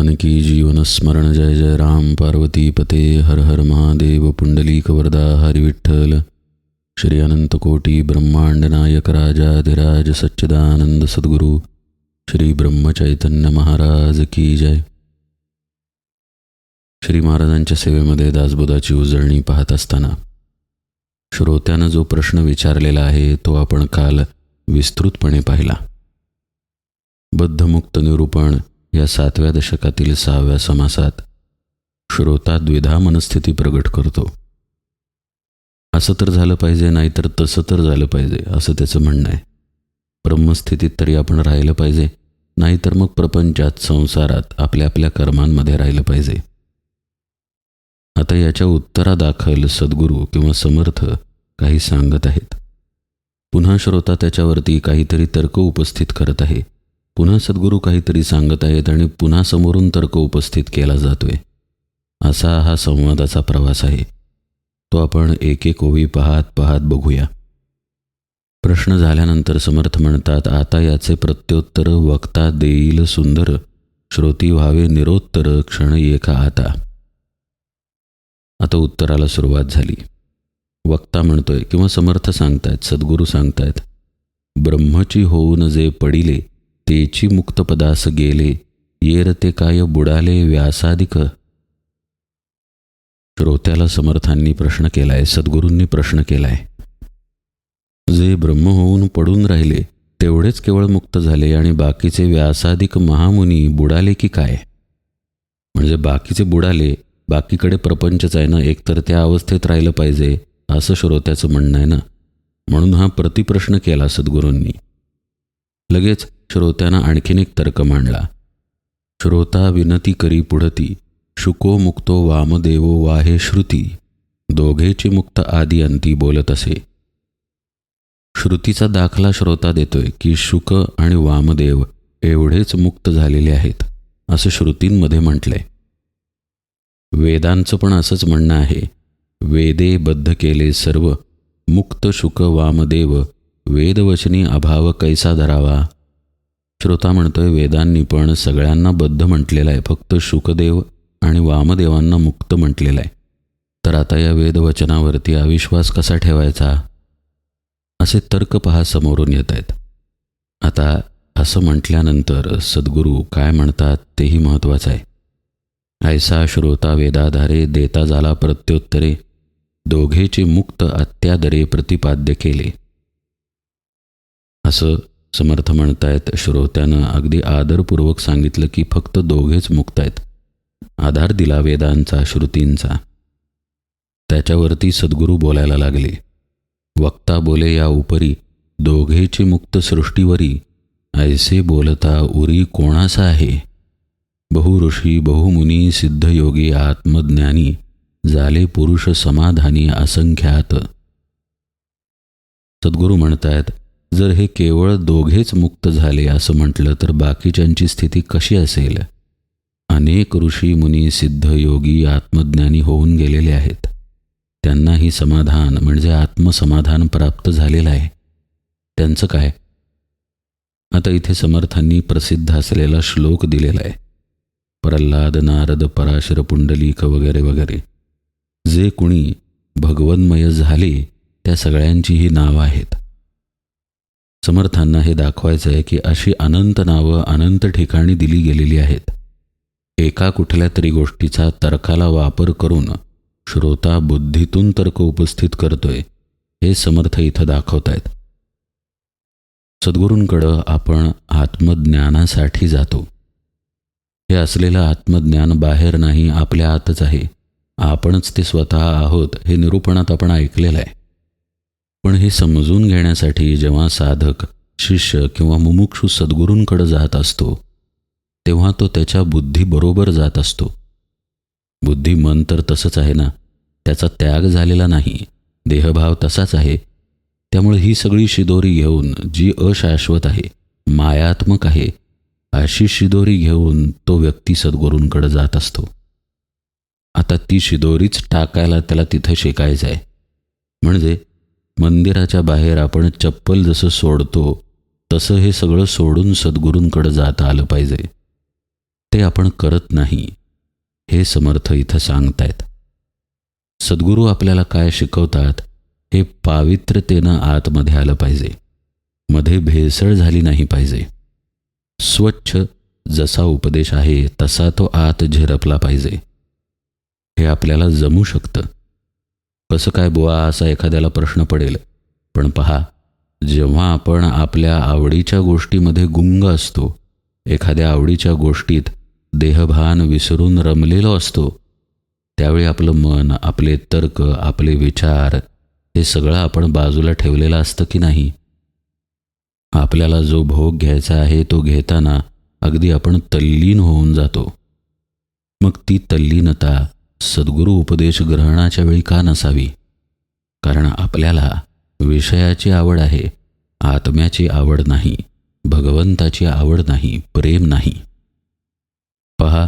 जानकी जीवन स्मरण जय जय राम पार्वती पते हर हर महादेव पुंडलीक वरदा हरि विठ्ठल श्री अनंत कोटी ब्रह्मांड नायक राजाधिराज सच्चिदानंद सद्गुरु श्री ब्रह्मचैतन्य महाराज की जय। श्री महाराजांच्या सेवेमध्ये दासबोधाची उजळणी पाहत असताना श्रोत्यानं जो प्रश्न विचारलेला आहे तो आपण काल विस्तृतपणे पाहिला। बद्धमुक्त निरूपण या 7व्या दशकातील 6व्या समासात श्रोता द्विधा मनस्थिती प्रगट करतो। असं तर झालं पाहिजे, नाहीतर तसं तर झालं पाहिजे, असं त्याचं म्हणणं आहे। ब्रह्मस्थितीत तरी आपण राहिलं पाहिजे, नाहीतर मग प्रपंचात संसारात आपल्या आपल्या कर्मांमध्ये राहिलं पाहिजे। आता याच्या उत्तरादाखल सद्गुरू किंवा समर्थ काही सांगत आहेत। पुन्हा श्रोता त्याच्यावरती काहीतरी तर्क उपस्थित करत आहे, पुन्हा सद्गुरू काहीतरी सांगत आहेत आणि पुन्हा समोरून तर्क उपस्थित केला जातोय। असा हा संवादाचा प्रवास आहे। तो आपण एक एक ओवी पाहत पाहत बघूया। प्रश्न झाल्यानंतर समर्थ म्हणतात, आता याचे प्रत्युत्तर वक्ता देईल सुंदर, श्रोती व्हावे निरोत्तर क्षण एका आता। आता उत्तराला सुरुवात झाली। वक्ता म्हणतोय किंवा समर्थ सांगतायत, सद्गुरू सांगतायत, ब्रह्मची होऊन जे पडिले तेची मुक्तपदास गेले, येर ते काय बुडाले व्यासादिक। श्रोत्याला समर्थांनी प्रश्न केलाय, सद्गुरूंनी प्रश्न केलाय, जे ब्रह्म होऊन पडून राहिले तेवढेच केवळ मुक्त झाले आणि बाकीचे व्यासादिक महामुनी बुडाले की काय? म्हणजे बाकीचे बुडाले, बाकीकडे प्रपंचच आहे ना, एकतर त्या अवस्थेत राहिलं पाहिजे असं श्रोत्याचं म्हणणं आहे ना। म्हणून हा प्रतिप्रश्न केला सद्गुरूंनी। लगेच श्रोत्यानं आणखीन एक तर्क मांडला। श्रोता विनती करी पुढती, शुको मुक्तो वामदेवो वाहे श्रुती, दोघेची मुक्त आदी अंती बोलत असे। श्रुतीचा दाखला श्रोता देतोय की शुक आणि वामदेव एवढेच मुक्त झालेले आहेत असं श्रुतींमध्ये म्हटलंय। वेदांचं पण असंच म्हणणं आहे, वेदे बद्ध केले सर्व, मुक्त शुक वामदेव, वेदवचनी अभाव कैसा धरावा। श्रोता म्हणतोय वेदांनी पण सगळ्यांना बद्ध म्हटलेलं आहे, फक्त शुकदेव आणि वामदेवांना मुक्त म्हटलेलं आहे। तर आता या वेदवचनावरती अविश्वास कसा ठेवायचा? असे तर्क पहा समोरून येत आहेत। आता असं म्हटल्यानंतर सद्गुरू काय म्हणतात तेही महत्त्वाचं आहे। ऐसा श्रोता वेदाधारे देता झाला प्रत्युत्तरे, दोघेची मुक्त अत्यादरे प्रतिपाद्य केले। असं समर्थ म्हणतायत, श्रोत्यानं अगदी आदरपूर्वक सांगितलं की फक्त दोघेच मुक्त आहेत। आधार दिला वेदांचा, श्रुतींचा। त्याच्यावरती सद्गुरू बोलायला लागले। वक्ता बोले या उपरी, दोघेची मुक्त सृष्टीवरी, ऐसे बोलता उरी कोणासा आहे। बहु ऋषी बहुमुनी सिद्धयोगी आत्मज्ञानी, झाले पुरुष समाधानी असंख्यात। सद्गुरू म्हणतायत, जर हे केवळ दोघेच मुक्त झाले असं म्हटलं तर बाकीच्यांची स्थिती कशी असेल? अनेक ऋषी मुनी सिद्धयोगी आत्मज्ञानी होऊन गेलेले आहेत, त्यांनाही समाधान म्हणजे आत्मसमाधान प्राप्त झालेलं आहे। त्यांचं काय? आता इथे समर्थांनी प्रसिद्ध असलेला श्लोक दिलेला आहे, प्रल्हाद नारद पराशर पुंडलीक वगैरे वगैरे। जे कुणी भगवन्मय झाले त्या सगळ्यांची ही नावं आहेत। समर्थांना हे दाखवायचं आहे की अशी अनंत नावं अनंत ठिकाणी दिली गेलेली आहेत। एका कुठल्या तरी गोष्टीचा तर्काला वापर करून श्रोता बुद्धीतून तर्क उपस्थित करतोय, हे समर्थ इथं दाखवतायत। सद्गुरूंकडं आपण आत्मज्ञानासाठी जातो। हे असलेलं आत्मज्ञान बाहेर नाही, आपल्या आतच आहे। आपणच ते स्वतः आहोत हे निरूपणात आपण ऐकलेलं आहे। पण हे समजून घेण्यासाठी जेव्हा साधक, शिष्य किंवा मुमुक्षू सद्गुरूंकडे जात असतो तेव्हा तो त्याच्या बुद्धीबरोबर जात असतो। बुद्धी मन तर तसंच आहे ना, त्याचा त्याग झालेला नाही, देहभाव तसाच आहे। त्यामुळे ही सगळी शिदोरी घेऊन, जी अशाश्वत आहे, मायात्मक आहे, अशी शिदोरी घेऊन तो व्यक्ती सद्गुरूंकडे जात असतो। आता ती शिदोरीच टाकायला त्याला तिथं शिकायचं आहे। म्हणजे मंदिराच्या बाहेर आपण चप्पल जसं सोडतो तसं हे सगळं सोडून सद्गुरूंकडे जाता आलं पाहिजे। ते आपण करत नाही, हे समर्थ इथं सांगतायत. सद्गुरू आपल्याला काय शिकवतात, हे पावित्र्यतेनं आतमध्ये आलं पाहिजे. मध्ये भेसळ झाली नाही पाहिजे. स्वच्छ जसा उपदेश आहे तसा तो आत झिरपला पाहिजे. हे आपल्याला जमू शकतं. कसं काय बुवा, असा एखाद्याला प्रश्न पडेल. पण पहा, जेव्हा आपण आपल्या आवडीच्या गोष्टीमध्ये गुंग असतो, एखाद्या आवडीच्या गोष्टीत देहभान विसरून रमलेलो असतो, त्यावेळी आपलं मन, आपले तर्क, आपले विचार हे सगळं आपण बाजूला ठेवलेलं असतं की नाही? आपल्याला जो भोग घ्यायचा आहे तो घेताना अगदी आपण तल्लीन होऊन जातो. मग ती तल्लीनता सद्गुरू उपदेश ग्रहणाच्या वेळी का नसावी? कारण आपल्याला विषयाची आवड आहे, आत्म्याची आवड नाही, भगवंताची आवड नाही, प्रेम नाही. पहा,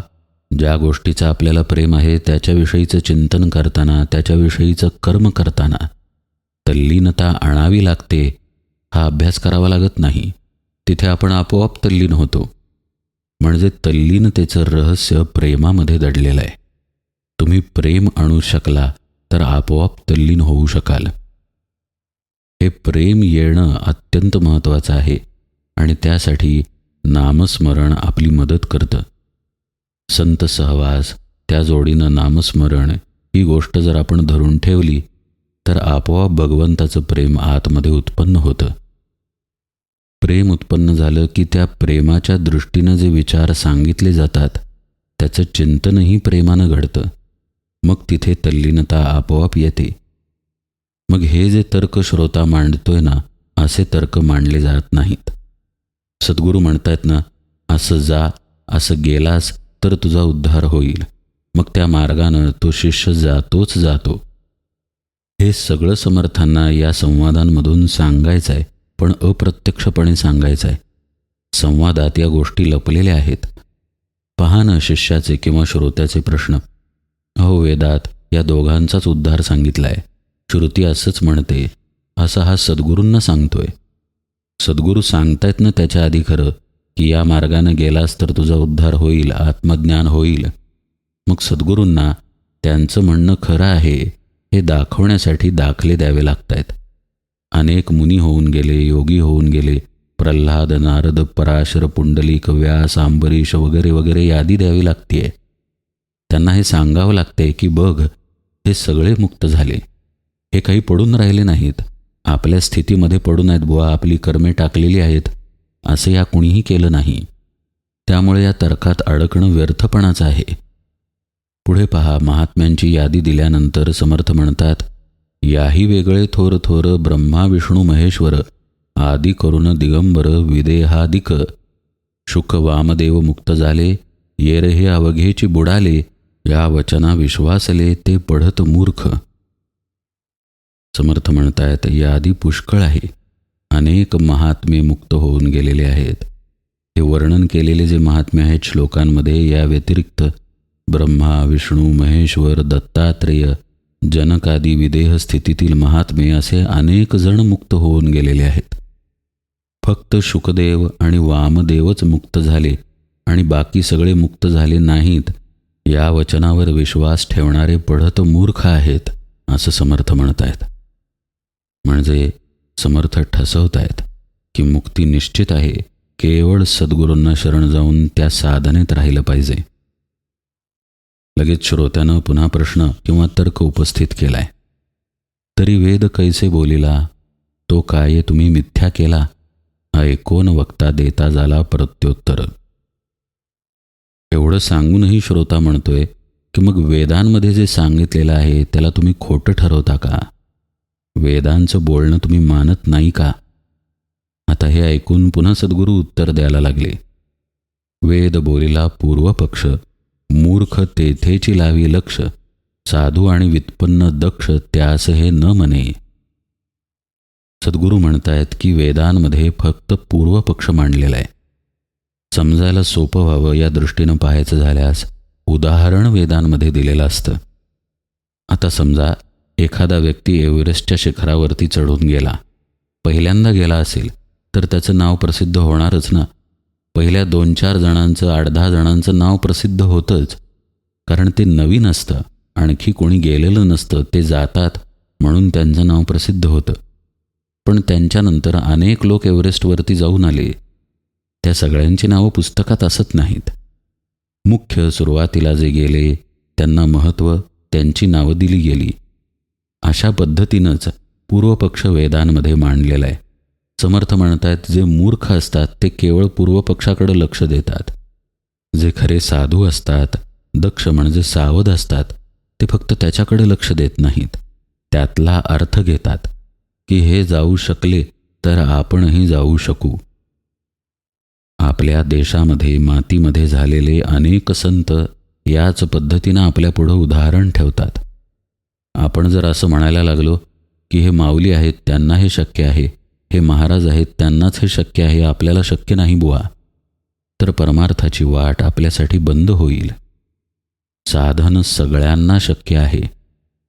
ज्या गोष्टीचं आपल्याला प्रेम आहे त्याच्याविषयीचं चिंतन करताना, त्याच्याविषयीचं कर्म करताना तल्लीनता आणावी लागते. हा अभ्यास करावा लागत नाही. तिथे आपण आपोआप तल्लीन होतो. म्हणजे तल्लीनतेचं रहस्य प्रेमामध्ये दडलेलं आहे. तुम्ही प्रेम आणू शकला तर आपोआप तल्लीन होऊ शकाल. हे प्रेम येणं अत्यंत महत्त्वाचं आहे आणि त्यासाठी नामस्मरण आपली मदत करतं. संत सहवास, त्या जोडीनं नामस्मरण ही गोष्ट जर आपण धरून ठेवली तर आपोआप भगवंताचं प्रेम आतमध्ये उत्पन्न होतं. प्रेम उत्पन्न झालं की त्या प्रेमाच्या दृष्टीनं जे विचार सांगितले जातात त्याचं चिंतनही प्रेमानं घडतं. मग तिथे तल्लीनता आपोआप येते. मग हे जे तर्क श्रोता मांडतोय ना, असे तर्क मांडले जात नाहीत. सद्गुरू म्हणतायत ना, असं जा, असं गेलास तर तुझा उद्धार होईल. मग त्या मार्गानं तो शिष्य जातोच जातो. हे सगळं समर्थांना या संवादांमधून सांगायचं आहे, पण अप्रत्यक्षपणे सांगायचं आहे. संवादात या गोष्टी लपलेल्या आहेत. पहा ना, शिष्याचे किंवा श्रोत्याचे प्रश्न. अहो, वेदात या दोघांचाच उद्धार सांगितला आहे, श्रुती असंच म्हणते, असं हा सद्गुरूंना सांगतोय. सद्गुरू सांगतायत ना त्याच्या आधी खरं की या मार्गानं गेलास तर तुझा उद्धार होईल, आत्मज्ञान होईल. मग सद्गुरूंना त्यांचं म्हणणं खरं आहे हे दाखवण्यासाठी दाखले द्यावे लागत आहेत. अनेक मुनी होऊन गेले, योगी होऊन गेले, प्रल्हाद, नारद, पराशर, पुंडलिक, व्यास, अंबरीश वगैरे वगैरे यादी द्यावी लागते. त्यांना हे सांगावं लागते की बघ, हे सगळे मुक्त झाले, हे काही पडून राहिले नाहीत, आपल्या स्थितीमध्ये पडून आहेत बुवा, आपली कर्मे टाकलेली आहेत, असं या कुणीही केलं नाही. त्यामुळे या तर्कात अडकणं व्यर्थपणाचं आहे. पुढे पहा, महात्म्यांची यादी दिल्यानंतर समर्थ म्हणतात, याही वेगळे थोर थोर ब्रह्मा विष्णू महेश्वर आदी करून दिगंबर विदेहादिक शुक वामदेव मुक्त झाले, येर हे अवघेची बुडाले, या वचना विश्वासले ते पढत मूर्ख. समर्थ म्हणतायत, यादी पुष्कळ आहे. अनेक महात्मे मुक्त होऊन गेलेले आहेत. हे वर्णन केलेले जे महात्मे आहेत श्लोकांमध्ये, या व्यतिरिक्त ब्रह्मा, विष्णू, महेश्वर, दत्तात्रेय, जनकादी विदेह स्थितीतील महात्मे असे अनेक जण मुक्त होऊन गेलेले आहेत. फक्त शुकदेव आणि वामदेवच मुक्त झाले आणि बाकी सगळे मुक्त झाले नाहीत, या वचनावर विश्वास ठेवणारे पढत मूर्ख आहेत, असं समर्थ म्हणतायत. म्हणजे समर्थ ठसवतायत की मुक्ती निश्चित आहे, केवळ सद्गुरूंना शरण जाऊन त्या साधनेत राहिलं पाहिजे. लगेच श्रोत्यानं पुन्हा प्रश्न किंवा तर्क उपस्थित केलाय. तरी वेद कैसे बोलिला, तो काय तुम्ही मिथ्या केला, ऐकोन वक्ता देता झाला प्रत्युत्तर. एवढं सांगूनही श्रोता म्हणतोय की मग वेदांमध्ये जे सांगितलेलं आहे त्याला तुम्ही खोटं ठरवता का? वेदांचं बोलणं तुम्ही मानत नाही का? आता हे ऐकून पुन्हा सद्गुरू उत्तर द्यायला लागले. वेद बोलिला पूर्वपक्ष, मूर्ख तेथेची लावी लक्ष, साधू आणि व्युत्पन्न दक्ष त्यास हे न म्हणे. सद्गुरू म्हणतायत की वेदांमध्ये फक्त पूर्वपक्ष मांडलेला आहे. समजायला सोपं व्हावं या दृष्टीनं पाहायचं झाल्यास उदाहरण वेदांमध्ये दिलेलं असतं. आता समजा एखादा व्यक्ती एव्हरेस्टच्या शिखरावरती चढून गेला, पहिल्यांदा गेला असेल तर त्याचं नाव प्रसिद्ध होणारच ना. पहिल्या 2-4 जणांचं 8-10 जणांचं नाव प्रसिद्ध होतंच, कारण ते नवीन असतं, आणखी कोणी गेलेलं नसतं, ते जातात म्हणून त्यांचं नाव प्रसिद्ध होतं. पण त्यांच्यानंतर अनेक लोक एव्हरेस्टवरती जाऊन आले. त्या सगळ्यांची नावं पुस्तकात असत नाहीत. मुख्य सुरुवातीला जे गेले त्यांना महत्त्व, त्यांची नावं दिली गेली. अशा पद्धतीनंच पूर्वपक्ष वेदांमध्ये मांडलेला आहे. समर्थ म्हणतात, जे मूर्ख असतात ते केवळ पूर्वपक्षाकडे लक्ष देतात. जे खरे साधू असतात, दक्ष म्हणजे सावध असतात, ते फक्त त्याच्याकडे लक्ष देत नाहीत, त्यातला अर्थ घेतात की हे जाऊ शकले तर आपणही जाऊ शकू. आपल्या देशामध्ये मातीमध्ये झालेले अनेक संत याच पद्धतीनं आपल्यापुढं उदाहरण ठेवतात. आपण जर असं म्हणायला लागलो की हे माऊली आहेत, त्यांना हे शक्य आहे, हे महाराज आहेत, त्यांनाच हे शक्य आहे, आपल्याला शक्य नाही बुवा, तर परमार्थाची वाट आपल्यासाठी बंद होईल. साधन सगळ्यांना शक्य आहे.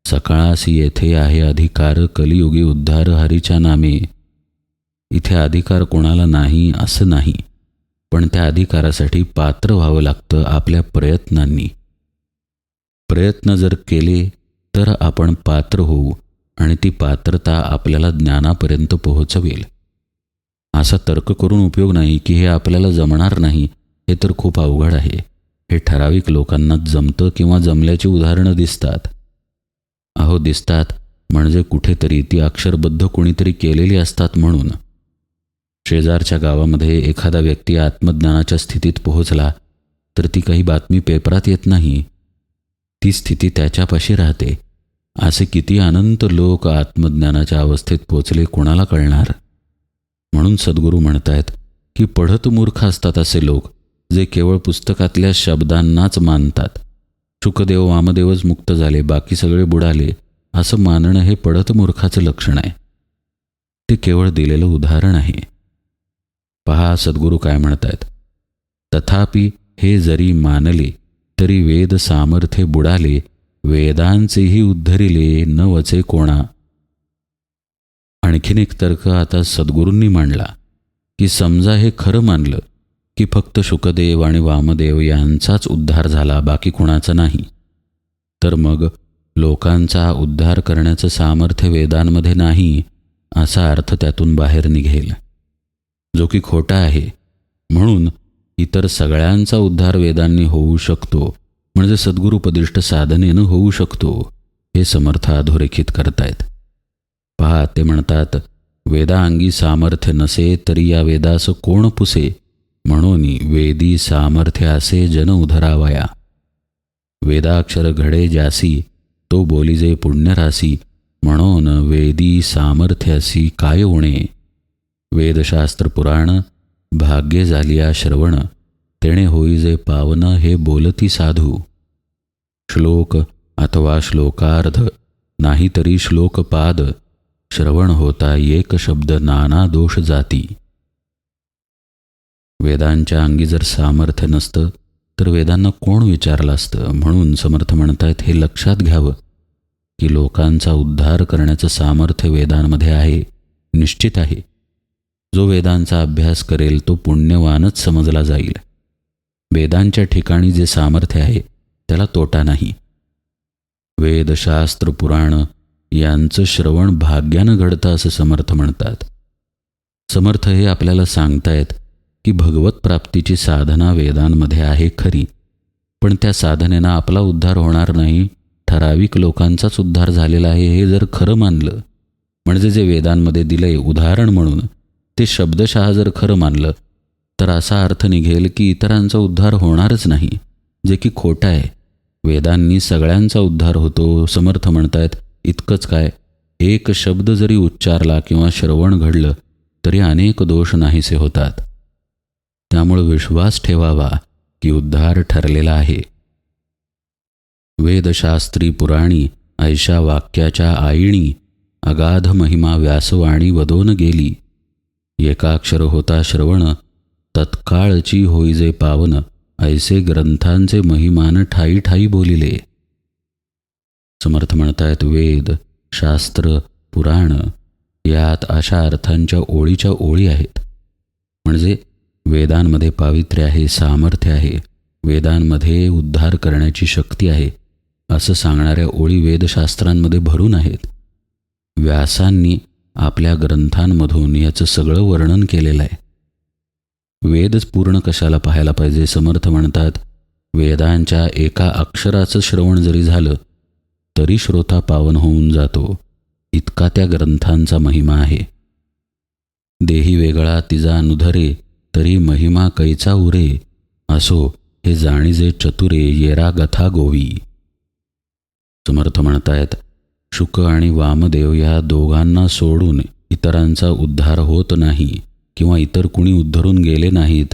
सकाळास येथे आहे अधिकार, कलियुगी उद्धार हरीच्या नामे. इथे अधिकार कोणाला नाही असं नाही, पण त्या अधिकारासाठी पात्र व्हावं लागतं आपल्या प्रयत्नांनी. प्रयत्न जर केले तर आपण पात्र होऊ आणि ती पात्रता आपल्याला ज्ञानापर्यंत पोहोचवेल. असा तर्क करून उपयोग नाही की हे आपल्याला जमणार नाही, हे तर खूप अवघड आहे. हे ठराविक लोकांनाच जमतं किंवा जमल्याची उदाहरणं दिसतात. अहो दिसतात म्हणजे कुठेतरी ती अक्षरबद्ध कोणीतरी केलेली असतात म्हणून. शेजारच्या गावामध्ये एखादा व्यक्ती आत्मज्ञानाच्या स्थितीत पोहोचला तर ती काही बातमी पेपरात येत नाही. ती स्थिती त्याच्यापाशी राहते. असे किती अनंत लोक आत्मज्ञानाच्या अवस्थेत पोचले कोणाला कळणार. म्हणून सद्गुरू म्हणतायत की पढत मूर्ख असतात असे लोक, जे केवळ पुस्तकातल्या शब्दांनाच मानतात. शुकदेव वामदेवच मुक्त झाले, बाकी सगळे बुडाले, असं मानणं हे पढत मूर्खाचं लक्षण आहे. ते केवळ दिलेलं उदाहरण आहे. पहा सद्गुरू काय म्हणतायत. तथापि हे जरी मानले तरी वेद सामर्थ्य बुडाले, वेदांचेही उद्धरिले न वचे कोणा. आणखीन एक तर्क आता सद्गुरूंनी मांडला की समजा हे खरं मानलं की फक्त शुकदेव आणि वामदेव यांचाच उद्धार झाला, बाकी कोणाचा नाही, तर मग लोकांचा उद्धार करण्याचं सामर्थ्य वेदांमध्ये नाही असा अर्थ त्यातून बाहेर निघेल, जो की खोटा आहे. म्हणून इतर सगळ्यांचा उद्धार वेदांनी होऊ शकतो, म्हणजे सद्गुरुपदिष्ट साधनेनं होऊ शकतो, हे समर्थ अधोरेखित करतायत. पहा ते म्हणतात, वेदांगी सामर्थ्य नसे तरी या वेदास कोण पुसे, म्हणून वेदी सामर्थ्य असे जन उधरावया. वेदाक्षर घडे ज्यासी तो बोलिजे पुण्यरासी, म्हणून वेदी सामर्थ्य असी काय उणे. वेदशास्त्र पुराण भाग्ये झालिया श्रवण, तेणे होईजे पावन हे बोलती साधू. श्लोक अथवा श्लोकार्ध नाहीतरी श्लोकपाद, श्रवण होता एक शब्द नाना दोष जाती. वेदांच्या अंगी जर सामर्थ्य नसतं तर वेदांना कोण विचारलं असतं. म्हणून समर्थ म्हणतायत हे लक्षात घ्यावं की लोकांचा उद्धार करण्याचं सामर्थ्य वेदांमध्ये आहे, निश्चित आहे. जो वेदांचा अभ्यास करेल तो पुण्यवानच समजला जाईल. वेदांच्या ठिकाणी जे सामर्थ्य आहे त्याला तोटा नाही. वेदशास्त्र पुराण यांचं श्रवण भाग्यानं घडतं असं समर्थ म्हणतात. समर्थ हे आपल्याला सांगतायत की भगवत प्राप्तीची साधना वेदांमध्ये आहे खरी, पण त्या साधनेनं आपला उद्धार होणार नाही, ठराविक लोकांचाच उद्धार झालेला आहे हे जर खरं मानलं, म्हणजे जे वेदांमध्ये दिलंय उदाहरण म्हणून ते शब्दशः जर खरं मानलं, तर असा अर्थ निघेल की इतरांचा उद्धार होणारच नाही, जे की खोटं आहे. वेदांनी सगळ्यांचा उद्धार होतो. समर्थ म्हणतायत इतकंच काय, एक शब्द जरी उच्चारला किंवा श्रवण घडलं तरी अनेक दोष नाहीसे होतात. त्यामुळे विश्वास ठेवावा की उद्धार ठरलेला आहे. वेदशास्त्री पुराणी ऐशा वाक्याच्या आईणी, अगाध महिमा व्यासवाणी वदोन गेली. एकाक्षर होता श्रवण, तत्काळची होईजे पावन, ऐसे ग्रंथांचे महिमान ठाई ठाई बोलिले. समर्थ म्हणतायत वेद, शास्त्र, पुराण यात अशा अर्थांच्या ओळीच्या ओळी आहेत. म्हणजे वेदांमध्ये पावित्र्य आहे, सामर्थ्य आहे, वेदांमध्ये उद्धार करण्याची शक्ती आहे असं सांगणाऱ्या ओळी वेदशास्त्रांमध्ये भरून आहेत. व्यासांनी आपल्या ग्रंथांमधून याचं सगळं वर्णन केलेलं आहे. वेदच पूर्ण कशाला पाहायला पाहिजे? समर्थ म्हणतात, वेदांच्या एका अक्षराचं श्रवण जरी झालं तरी श्रोता पावन होऊन जातो, इतका त्या ग्रंथांचा महिमा आहे. देही वेगळा तिजा नुधरे, तरी महिमा कैचा उरे, असो हे जाणीजे चतुरे, येरा गथा गोवी. समर्थ म्हणतायत, शुक आणि वामदेव या दोघांना सोडून इतरांचा उद्धार होत नाही किंवा इतर कुणी उद्धरून गेले नाहीत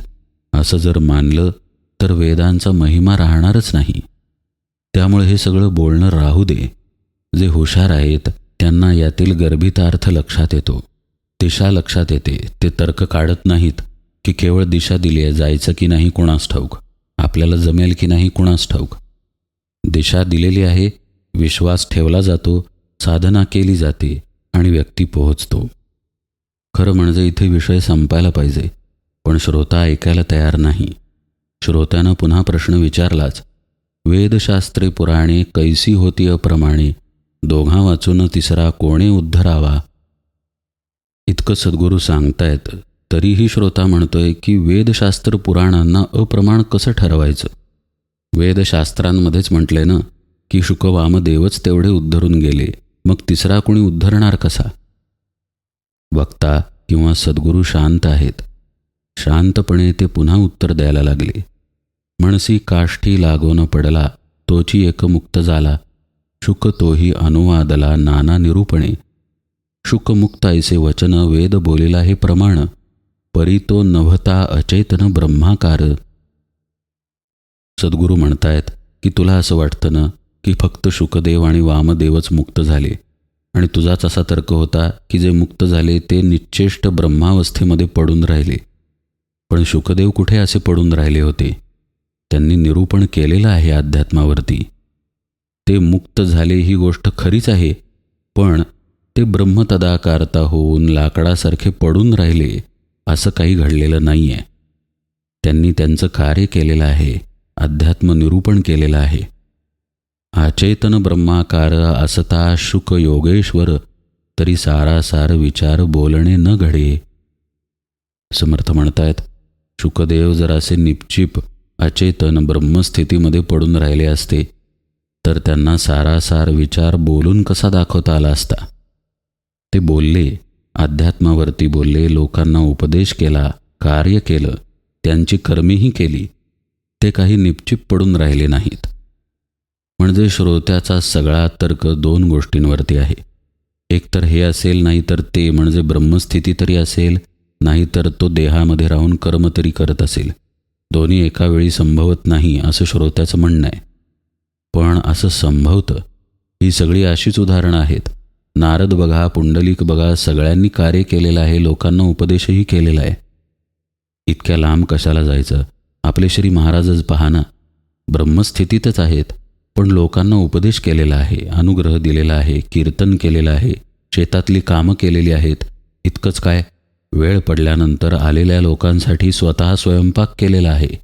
असं जर मानलं तर वेदांचा महिमा राहणारच नाही. त्यामुळे हे सगळं बोलणं राहू दे. जे हुशार आहेत त्यांना यातील गर्भितार्थ लक्षात येतो, दिशा लक्षात येते. ते तर्क काढत नाहीत की केवळ दिशा दिली आहे, जायचं की नाही कुणास ठाऊक, आपल्याला जमेल की नाही कुणास ठाऊक. दिशा दिलेली आहे, विश्वास ठेवला जातो, साधना केली जाते आणि व्यक्ती पोहोचतो. खरं म्हणजे इथे विषय संपायला पाहिजे, पण श्रोता ऐकायला तयार नाही. श्रोत्यानं पुन्हा प्रश्न विचारलाच. वेदशास्त्रे पुराणे कैसी होती अप्रमाणे, दोघा वाचून तिसरा कोणे उद्धरावा. इतकं सद्गुरू सांगतायत तरीही श्रोता म्हणतोय की वेदशास्त्र पुराणांना अप्रमाण कसं ठरवायचं? वेदशास्त्रांमध्येच म्हटले ना की शुक वामदेवच तेवढे उद्धरून गेले, मग तिसरा कोणी उद्धरणार कसा? वक्ता किंवा सद्गुरू शांत आहेत. शांतपणे ते पुन्हा उत्तर द्यायला लागले. म्हणसी काष्ठी लागोन पडला, तोची एक मुक्त झाला, शुक तोही अनुवादला नाना निरूपणे. शुकमुक्त ऐसे वचन वेद बोलिला हे प्रमाण, परी तो नभता अचेतन ब्रह्माकार. सद्गुरू म्हणतायत की तुला असं वाटतं ना की फक्त शुकदेव आणि वामदेवच मुक्त झाले, आणि तुझाच असा तर्क होता की जे मुक्त झाले ते निश्चेष्ट ब्रह्मावस्थेमध्ये पडून राहिले. पण शुकदेव कुठे असे पडून राहिले होते? त्यांनी निरूपण केलेलं आहे अध्यात्मावरती. ते मुक्त झाले ही गोष्ट खरीच आहे, पण ते ब्रह्मतदाकारता होऊन लाकडासारखे पडून राहिले असं काही घडलेलं नाही आहे. त्यांनी त्यांचं कार्य केलेलं आहे, अध्यात्म निरूपण केलेलं आहे. अचेतन ब्रह्माकार असता शुक योगेश्वर, तरी सारासार विचार बोलणे न घडे. समर्थ म्हणतायत, शुकदेव जर असे निपचिप अचेतन ब्रह्मस्थितीमध्ये पडून राहिले असते तर त्यांना सारासार विचार बोलून कसा दाखवता आला असता? ते बोलले, अध्यात्मावरती बोलले, लोकांना उपदेश केला, कार्य केलं, त्यांची कर्मीही केली. ते काही निपचिप पडून राहिले नाहीत. म्हणजे श्रोत्याचा सगळा तर्क दोन गोष्टींवरती आहे. एकतर हे असेल, नाहीतर ते, म्हणजे ब्रह्मस्थिती तरी असेल, नाहीतर तो देहामध्ये राहून कर्म तरी करत असेल. दोन्ही एका वेळी संभवत नाही असं श्रोत्याचं म्हणणं आहे. पण असं संभवतं. ही सगळी अशीच उदाहरणं आहेत. नारद बघा, पुंडलिक बघा, सगळ्यांनी कार्य केलेलं आहे, लोकांना उपदेशही केलेला आहे. इतक्या लांब कशाला जायचं? आपले श्री महाराजच पहा ना, ब्रह्मस्थितीतच आहेत, पण लोकांना उपदेश केलेला आहे, अनुग्रह दिलेला आहे, कीर्तन केलेलं आहे, शेतातली कामं केलेली आहेत. इतकंच काय, वेळ पडल्यानंतर आलेल्या लोकांसाठी स्वतः स्वयंपाक केलेला आहे.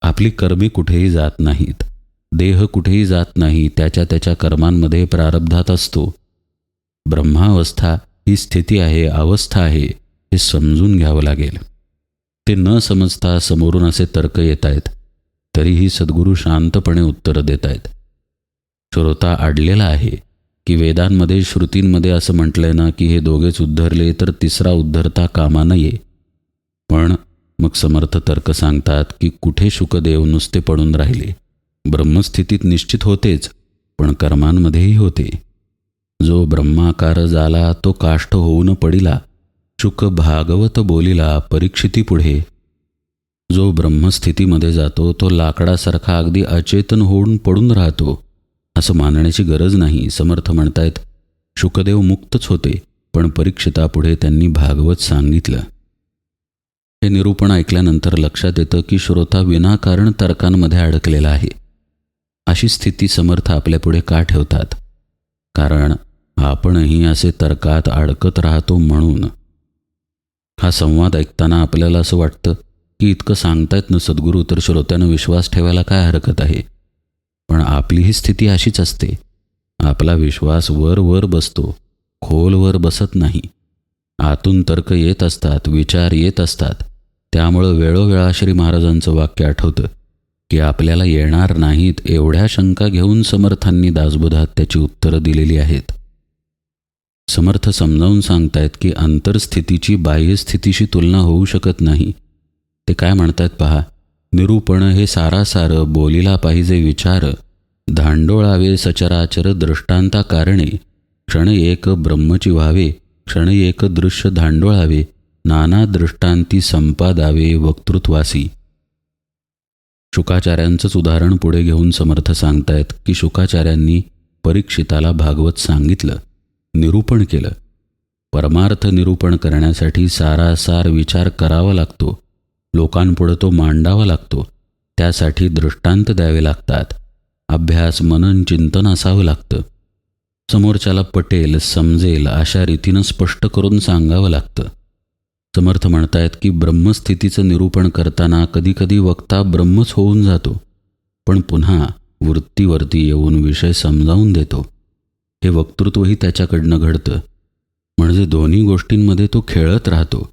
आपली कर्मी कुठेही जात नाहीत, देह कुठेही जात नाही, त्याच्या त्याच्या कर्मांमध्ये प्रारब्धात असतो. ब्रह्मावस्था ही स्थिती आहे, अवस्था आहे, हे समजून घ्यावं लागेल. ते न समजता समोरून असे तर्क येत आहेत, तरीही सद्गुरू शांतपणे उत्तर देत आहेत. श्रोता अडलेला आहे की वेदांमध्ये, श्रुतींमध्ये असं म्हटलंय ना की हे दोघेच उद्धरले तर तिसरा उद्धरता कामा नये. पण मग समर्थ तर्क सांगतात की कुठे शुकदेव नुसते पडून राहिले? ब्रह्मस्थितीत निश्चित होतेच, पण कर्मांमध्येही होते. जो ब्रह्माकार झाला तो काष्ठ होऊन पडिला, शुक भागवत बोलिला परीक्षिती पुढे. जो ब्रह्मस्थितीमध्ये जातो तो लाकडासारखा अगदी अचेतन होऊन पडून राहतो असं मानण्याची गरज नाही. समर्थ म्हणतायत, शुकदेव मुक्तच होते, पण परीक्षितापुढे त्यांनी भागवत सांगितलं. हे निरूपण ऐकल्यानंतर लक्षात येतं की श्रोता विनाकारण तर्कांमध्ये अडकलेला आहे. अशी स्थिती समर्थ आपल्यापुढे का ठेवतात? कारण आपणही असे तर्कात अडकत राहतो म्हणून. हा संवाद ऐकताना आपल्याला असं वाटतं की इतकं सांगतायत ना सद्गुरू, तर श्रोत्यानं विश्वास ठेवायला काय हरकत आहे. पण आपली ही स्थिती अशीच असते. आपला विश्वास वर वर बसतो, खोलवर बसत नाही. आतून तर्क येत असतात, विचार येत असतात. त्यामुळं वेळोवेळा श्री महाराजांचं वाक्य आठवतं की आपल्याला येणार नाहीत एवढ्या शंका घेऊन समर्थांनी दासबोधात त्याची उत्तरं दिलेली आहेत. समर्थ समजावून सांगतायत की अंतर्स्थितीची बाह्यस्थितीशी तुलना होऊ शकत नाही. ते काय म्हणतायत पहा, निरूपण हे सारासार बोलिला पाहिजे विचार, धांडोळावे सचराचर दृष्टांता कारणे, क्षण एक ब्रह्मची व्हावे, क्षण एक दृश्य धांडोळावे, नाना दृष्टांती संपादावे वक्तृत्वासी. शुकाचार्यांचंच उदाहरण पुढे घेऊन समर्थ सांगतायत की शुकाचार्यांनी परीक्षिताला भागवत सांगितलं, निरूपण केलं. परमार्थ निरूपण करण्यासाठी सारासार विचार करावा लागतो, लोकांपुढं तो मांडावा लागतो. त्यासाठी दृष्टांत द्यावे लागतात, अभ्यास मनन चिंतन असावं लागतं. समोरच्याला पटेल समजेल अशा रीतीनं स्पष्ट करून सांगावं लागतं. समर्थ म्हणतायत की ब्रह्मस्थितीचं निरूपण करताना कधीकधी वक्ता ब्रह्मच होऊन जातो, पण पुन्हा वृत्तीवरती येऊन विषय समजावून देतो. हे वक्तृत्वही त्याच्याकडनं घडतं. म्हणजे दोन्ही गोष्टींमध्ये तो खेळत राहतो,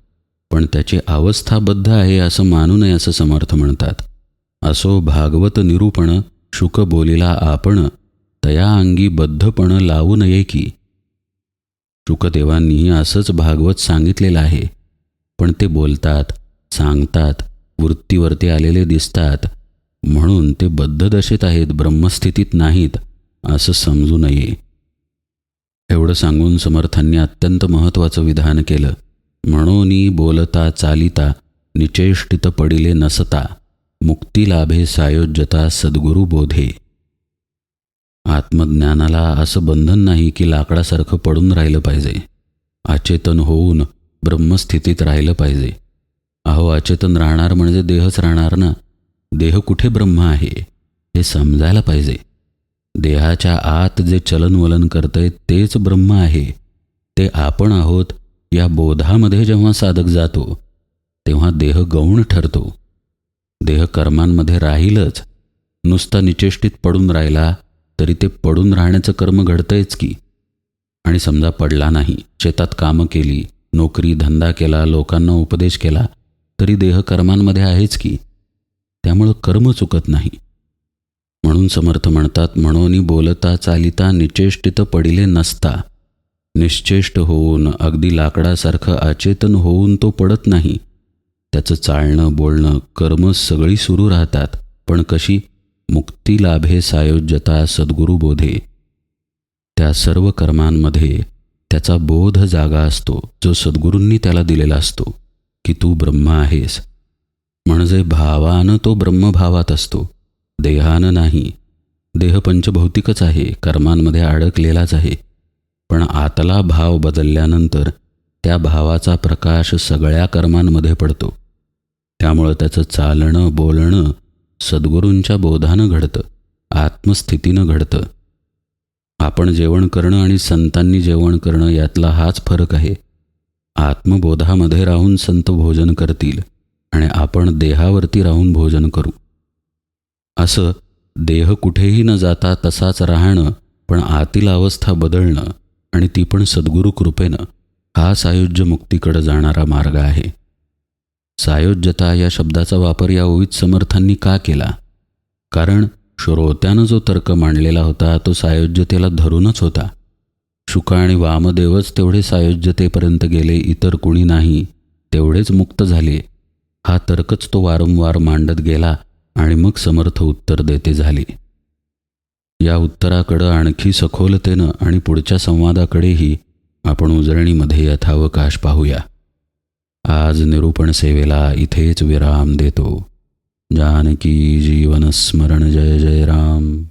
पण त्याची अवस्थाबद्ध आहे असं मानू नये असं समर्थ म्हणतात. असो भागवत निरूपण, शुक बोलिला आपण, तया अंगी बद्धपण लावू नये की. शुकदेवांनीही असंच भागवत सांगितलेलं आहे, पण ते बोलतात, सांगतात, वृत्तीवरती आलेले दिसतात, म्हणून ते बद्ध दशेत आहेत, ब्रह्मस्थितीत नाहीत असं समजू नये. एवढं सांगून समर्थांनी अत्यंत महत्त्वाचं विधान केलं. म्हणोनी बोलता चालिता निचेष्टित पडिले नसता, मुक्ती लाभे सायोज्यता सद्गुरू बोधे. आत्मज्ञानाला असं बंधन नाही की लाकडासारखं पडून राहिलं पाहिजे, अचेतन होऊन ब्रह्मस्थितीत राहिलं पाहिजे. अहो अचेतन राहणार म्हणजे देहच राहणार ना. देह कुठे ब्रह्म आहे हे समजायला पाहिजे. देहाच्या आत जे चलनवलन करतंय तेच ब्रह्म आहे, ते आपण आहोत. या बोधामध्ये जेव्हा साधक जातो तेव्हा देह गौण ठरतो. देह कर्मांमध्ये राहीलच. नुसता निचेष्टित पडून राहिला तरी ते पडून राहण्याचं कर्म घडतंयच की. आणि समजा पडला नाही, शेतात कामं केली, नोकरी धंदा केला, लोकांना उपदेश केला, तरी देह कर्मांमध्ये आहेच की. त्यामुळं कर्म चुकत नाही. म्हणून समर्थ म्हणतात, म्हणोनी बोलता चालिता निचेष्टित पडिले नसता. निश्चेष्ट होऊन अगदी लाकडासारखं अचेतन होऊन तो पडत नाही. त्याचं चालणं बोलणं कर्म सगळी सुरू राहतात. पण कशी? मुक्ती लाभे सायोज्यता सद्गुरू बोधे. त्या सर्व कर्मांमध्ये त्याचा बोध जागा असतो, जो सद्गुरूंनी त्याला दिलेला असतो की तू ब्रह्म आहेस. म्हणजे भावानं तो ब्रह्मभावात असतो, देहानं नाही. देह पंचभौतिकच आहे, कर्मांमध्ये अडकलेलाच आहे. पण आतला भाव बदलल्यानंतर त्या भावाचा प्रकाश सगळ्या कर्मांमध्ये पडतो. त्यामुळं त्याचं चालणं बोलणं सद्गुरूंच्या बोधानं घडतं, आत्मस्थितीनं घडतं. आपण जेवण करणं आणि संतांनी जेवण करणं यातला हाच फरक आहे. आत्मबोधामध्ये राहून संत भोजन करतील आणि आपण देहावरती राहून भोजन करू. असं देह कुठेही न जाता तसाच राहणं, पण आतील अवस्था बदलणं आणि ती पण सद्गुरू कृपेनं, हा सायुज्य मुक्तीकडे जाणारा मार्ग आहे. सायोज्यता या शब्दाचा वापर या ओवीत समर्थांनी का केला? कारण श्रोत्यानं जो तर्क मांडलेला होता तो सायोज्यतेला धरूनच होता. शुक आणि वामदेवच तेवढे सायोज्यतेपर्यंत गेले, इतर कुणी नाही. तेवढेच मुक्त झाले. हा तर्कच तो वारंवार मांडत गेला आणि मग समर्थ उत्तर देते झाले. या उत्तराकडं आणखी सखोलतेनं आणि पुढच्या संवादाकडेही आपण उजळणीमध्ये यथावकाश पाहूया. आज निरूपण सेवेला इथेच विराम देतो. जानकी जीवन स्मरण. जय जय राम.